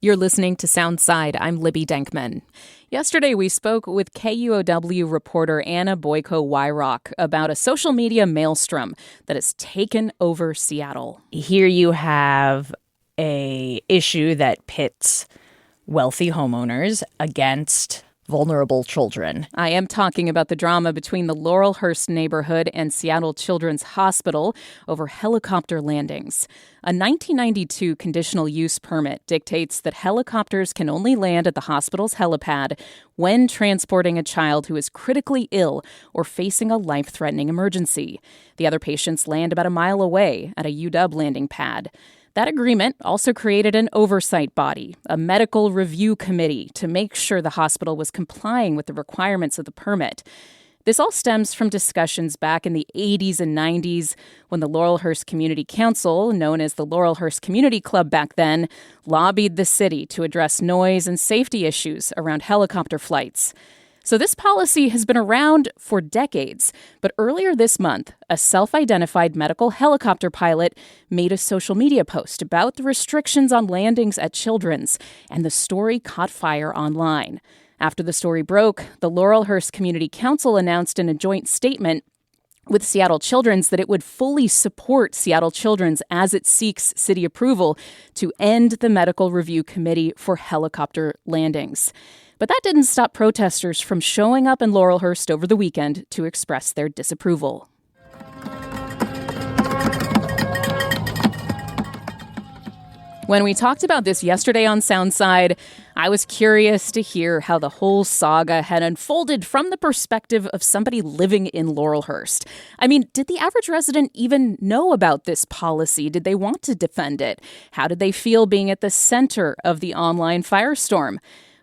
You're listening to Soundside. I'm Libby Denkman. Yesterday, we spoke with KUOW reporter Anna Boyko-Wyrock about a social media maelstrom that has taken over Seattle. Here you have a issue that pits wealthy homeowners against vulnerable children. I am talking about the drama between the Laurelhurst neighborhood and Seattle Children's Hospital over helicopter landings. A 1992 conditional use permit dictates that helicopters can only land at the hospital's helipad when transporting a child who is critically ill or facing a life-threatening emergency. The other patients land about a mile away at a UW landing pad. That agreement also created an oversight body, a medical review committee, to make sure the hospital was complying with the requirements of the permit. This all stems from discussions back in the 80s and 90s when the Laurelhurst Community Council, known as the Laurelhurst Community Club back then, lobbied the city to address noise and safety issues around helicopter flights. So this policy has been around for decades, but earlier this month, a self-identified medical helicopter pilot made a social media post about the restrictions on landings at Children's, and the story caught fire online. After the story broke, the Laurelhurst Community Council announced in a joint statement with Seattle Children's that it would fully support Seattle Children's as it seeks city approval to end the medical review committee for helicopter landings. But that didn't stop protesters from showing up in Laurelhurst over the weekend to express their disapproval. When we talked about this yesterday on Soundside, I was curious to hear how the whole saga had unfolded from the perspective of somebody living in Laurelhurst. I mean, did the average resident even know about this policy? Did they want to defend it? How did they feel being at the center of the online firestorm?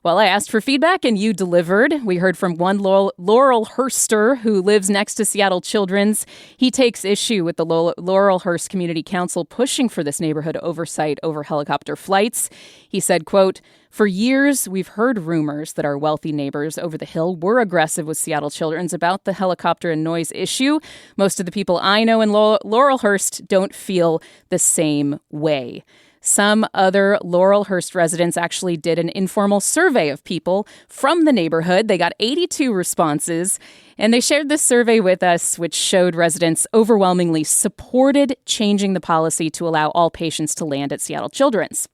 Well, I asked for feedback, and you delivered. We heard from one Laurelhurster who lives next to Seattle Children's. He takes issue with the Laurelhurst Community Council pushing for this neighborhood oversight over helicopter flights. He said, quote, "For years, we've heard rumors that our wealthy neighbors over the hill were aggressive with Seattle Children's about the helicopter and noise issue. Most of the people I know in Laurelhurst don't feel the same way." Some other Laurelhurst residents actually did an informal survey of people from the neighborhood. They got 82 responses, and they shared this survey with us, which showed residents overwhelmingly supported changing the policy to allow all patients to land at Seattle Children's.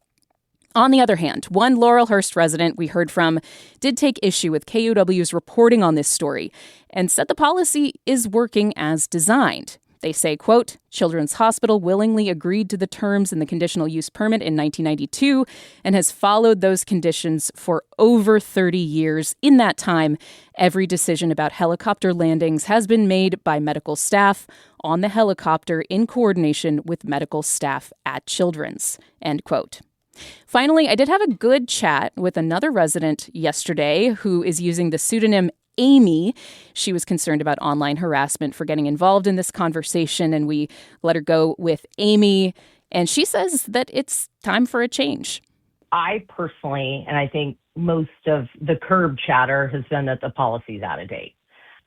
On the other hand, one Laurelhurst resident we heard from did take issue with KUOW's reporting on this story and said the policy is working as designed. They say, quote, "Children's Hospital willingly agreed to the terms in the conditional use permit in 1992 and has followed those conditions for over 30 years. In that time, every decision about helicopter landings has been made by medical staff on the helicopter in coordination with medical staff at Children's," end quote. Finally, I did have a good chat with another resident yesterday who is using the pseudonym Amy. She was concerned about online harassment for getting involved in this conversation, and we let her go with Amy. And she says that it's time for a change. I personally, and I think most of the curb chatter has been that the policy's out of date.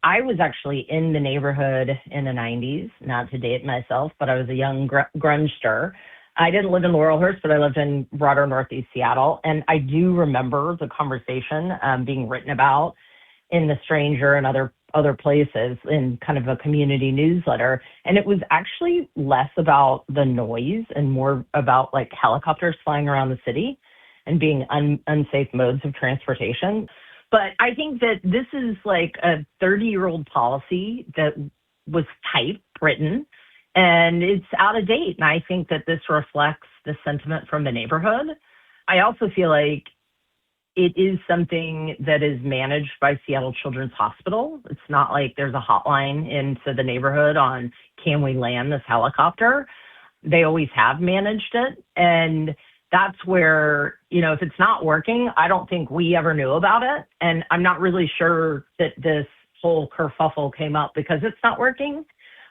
I was actually in the neighborhood in the 90s, not to date myself, but I was a young grungster. I didn't live in Laurelhurst, but I lived in broader Northeast Seattle. And I do remember the conversation being written about in The Stranger and other places in kind of a community newsletter. And it was actually less about the noise and more about like helicopters flying around the city and being unsafe modes of transportation. But I think that this is like a 30-year-old policy that was written, and it's out of date. And I think that this reflects the sentiment from the neighborhood. I also feel like it is something that is managed by Seattle Children's Hospital. It's not like there's a hotline into the neighborhood on, can we land this helicopter? They always have managed it. And that's where, if it's not working, I don't think we ever knew about it. And I'm not really sure that this whole kerfuffle came up because it's not working.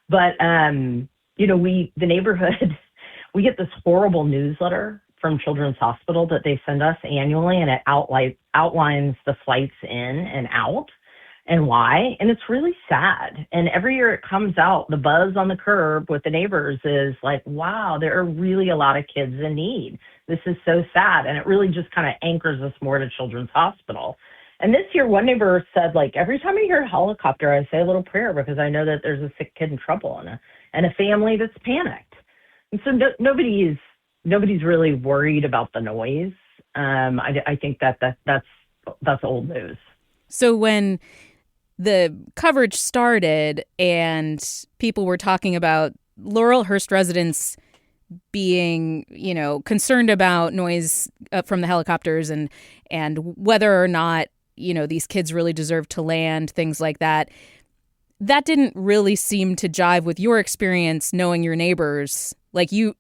But, the neighborhood, we get this horrible newsletter from Children's Hospital that they send us annually, and it outlines the flights in and out and why. And it's really sad. And every year it comes out, the buzz on the curb with the neighbors is like, wow, there are really a lot of kids in need. This is so sad. And it really just kind of anchors us more to Children's Hospital. And this year, one neighbor said, like, every time I hear a helicopter, I say a little prayer because I know that there's a sick kid in trouble and a family that's panicked. And so nobody's really worried about the noise. I think that's old news. So when the coverage started and people were talking about Laurelhurst residents being, concerned about noise from the helicopters and whether or not, these kids really deserve to land, things like that, that didn't really seem to jive with your experience knowing your neighbors. Like you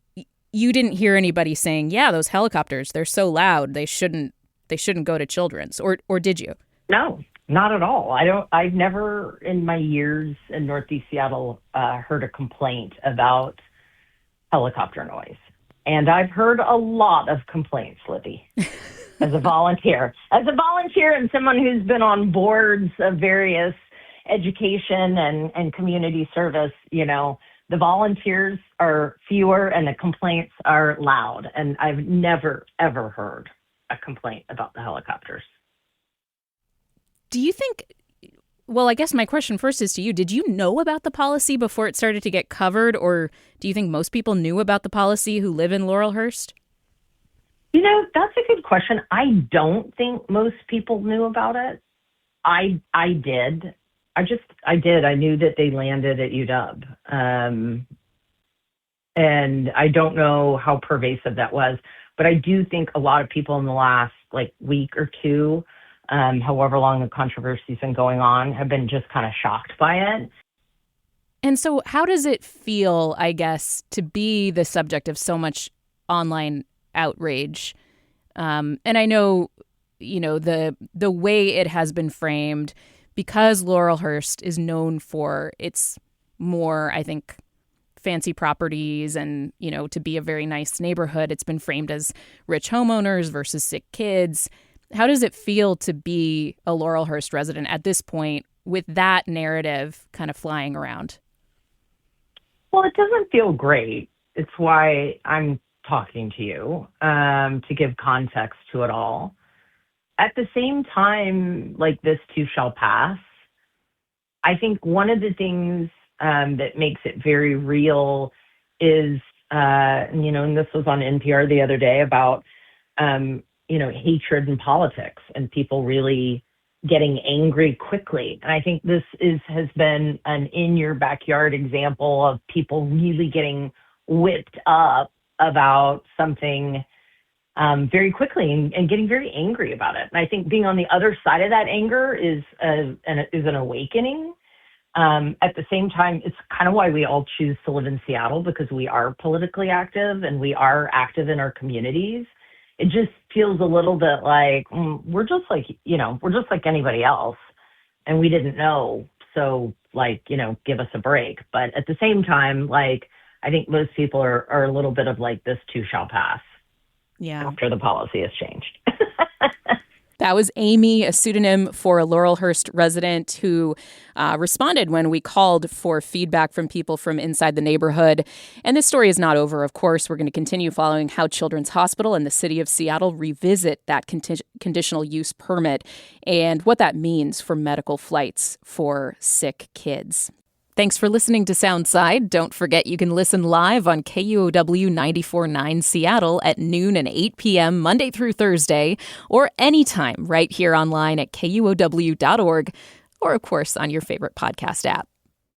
didn't hear anybody saying, yeah, those helicopters, they're so loud, they shouldn't go to Children's, or did you? No, not at all. I've never in my years in Northeast Seattle heard a complaint about helicopter noise. And I've heard a lot of complaints, Libby, as a volunteer. As a volunteer and someone who's been on boards of various education and community service, the volunteers are fewer and the complaints are loud. And I've never, ever heard a complaint about the helicopters. Do you think, well, I guess my question first is to you. Did you know about the policy before it started to get covered, or do you think most people knew about the policy who live in Laurelhurst? That's a good question. I don't think most people knew about it. I did. I did. I knew that they landed at UW. And I don't know how pervasive that was, but I do think a lot of people in the last week or two, however long the controversy's been going on, have been just kind of shocked by it. And so how does it feel, I guess, to be the subject of so much online outrage? And I know, the way it has been framed, because Laurelhurst is known for its more, I think, fancy properties and, to be a very nice neighborhood. It's been framed as rich homeowners versus sick kids. How does it feel to be a Laurelhurst resident at this point with that narrative kind of flying around? Well, it doesn't feel great. It's why I'm talking to you, to give context to it all. At the same time, this too shall pass. I think one of the things that makes it very real is, and this was on NPR the other day about, hatred in politics and people really getting angry quickly. And I think this has been an in your backyard example of people really getting whipped up about something very quickly and getting very angry about it. And I think being on the other side of that anger is an awakening. At the same time, it's kind of why we all choose to live in Seattle, because we are politically active and we are active in our communities. It just feels a little bit like we're just like anybody else, and we didn't know. So give us a break. But at the same time, I think most people are a little bit of this too shall pass. Yeah. After the policy has changed. That was Amy, a pseudonym for a Laurelhurst resident who responded when we called for feedback from people from inside the neighborhood. And this story is not over, of course. We're going to continue following how Children's Hospital and the city of Seattle revisit that conditional use permit and what that means for medical flights for sick kids. Thanks for listening to Soundside. Don't forget you can listen live on KUOW 94.9 Seattle at noon and 8 p.m. Monday through Thursday, or anytime right here online at KUOW.org, or of course on your favorite podcast app.